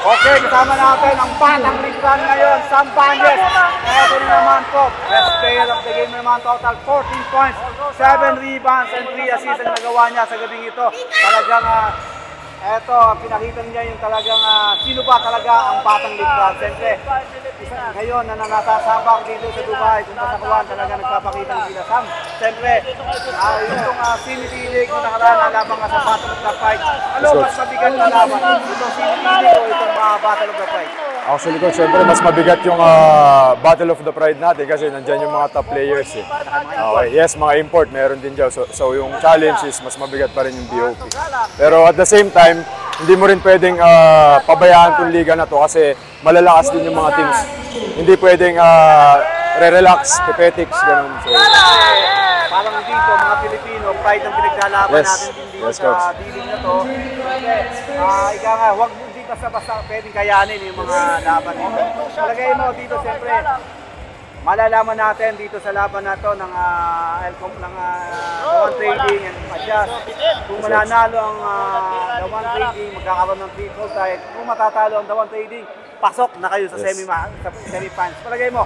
Okay, kasama natin ang batang ligran ngayon, Sam Bandes. Ito na naman po, best player of the game naman, total 14 points, 7 rebounds and 3 assists ang nagawa niya sa gabing ito. Talagang, eto, pinakita niya yung talagang, sino ba talaga ang batang ligran. Siyempre, ngayon na nasasabak dito sa Dubai, kung masakuan talaga nagpapakita ng sila Sam. Siyempre, itong sinitilig kung nakaraan laban nga sa Battle of the Fight. Ano mas mabigat na laban? Itong sinitilig o itong Battle of the Fight? Actually, Coach, siyempre mas mabigat yung Battle of the Pride natin kasi nandyan yung mga top players. Okay. Yes, mga import, meron din dyan. So yung challenge is mas mabigat pa rin yung BOP. Pero at the same time, hindi mo rin pwedeng pabayaan itong liga na to kasi malalakas din yung mga teams. Hindi pwedeng re-relax, pepetics, ganun. So, parang dito, mga Pilipino, pride ang pinaglalaban natin din dito sa dealing na to. Ika nga, huwag hindi basta-basta pwedeng kayanin yung mga laban nito. Palagay mo dito, siyempre, malalaman natin dito sa laban na to ng One Trading and Adjust. Kung mananalo ang One Trading, magkakaroon ng triple tie. Kung matatalo ang One Trading, pasok na kayo sa semi-finals. Palagay mo,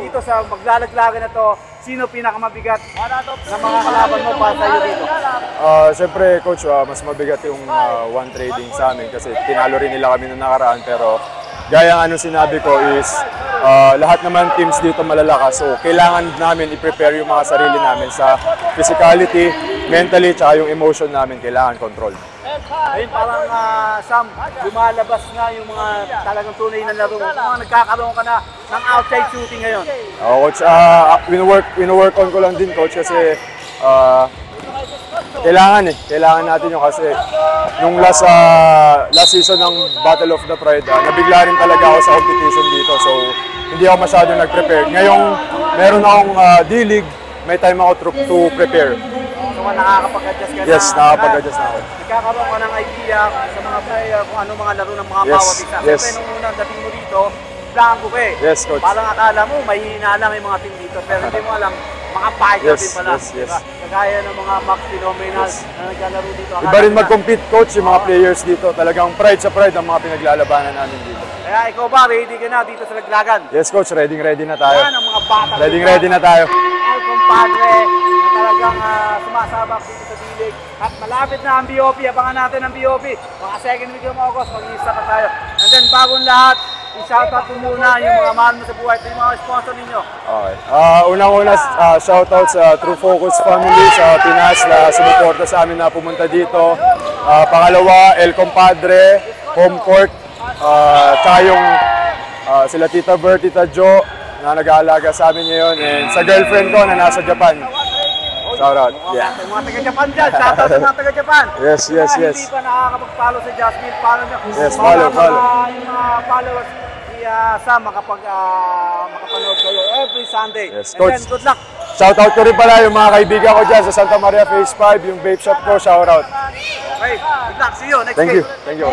dito sa maglalaglagan na to, sino pinakamabigat na mga kalaban mo para sa'yo dito? Siyempre, Coach, mas mabigat yung One Trading sa amin kasi tinalo rin nila kami noong nakaraan. Pero gaya ng sinabi ko is, lahat naman teams dito malalakas. So, kailangan namin i-prepare yung mga sarili namin sa physicality, mentally, tsaka yung emotion namin kailangan control. Ayun, parang Sam, lumalabas nga yung mga talagang tunay na laro. Mga nagkakaroon ka na ng outside shooting ngayon. Coach, wino-work on ko lang din, Coach, kasi kailangan natin yung kasi nung last season ng Battle of the Pride, nabigla rin talaga ako sa competition dito. So, hindi ako masyadong nag-prepare. Ngayong meron akong D-League, may time ako to prepare. So, nakakapag-adjust ka na? Yes, nakakapag-adjust na ako. Nagkakaroon ka ng idea sa mga player kung ano mga laro ng mga bawat isa. Yes. Siyempre, nung unang dating mo dito, blanco ka eh. Yes, Coach. Parang akala mo, mahihina lang yung mga team dito. Pero hindi mo alam, mga fighter din pala. Yes. Kagaya ng mga Max Phenomenal na naglalaro dito. Iba rin mag-compete, Coach, yung mga players dito. Talagang pride sa pride ang mga pinaglalabanan namin dito. Kaya ikaw ba, ready ka na dito sa Laglagan? Yes, Coach, ready na tayo. Yan ang mga bata. Ready na tayo. El Compadre, na talagang sumasabak dito sa D-League. At malapit na ang BOP, abangan natin ang BOP. Mga second week ng August, mag-iisa pa tayo. And then bagong lahat, i-shoutout ko muna yung mga mahal mo sa buhay at yung mga sponsor ninyo. Okay. Unang-una, shoutout sa True Focus family sa Pinas na sumuporta sa amin na pumunta dito. Pangalawa, El Compadre, Home Court, tsaka yung sila Tita Bert, Tita Jo na nag-aalaga sa amin ngayon, and sa girlfriend ko na nasa Japan. Shoutout. Yeah. Mga taga-Japan dyan, shoutout sa mga taga-Japan. Yes. Hindi pa nakakapag-follow sa Jasmine, follow nyo. Yes, follow. Yung mga followers, Sam, makapanood kayo every Sunday. Yes, and then, good luck. Shoutout ko rin pala yung mga kaibigan ko dyan sa Santa Maria Phase 5, yung vape shop ko, shoutout. Okay, good luck. See you next Thank week. you.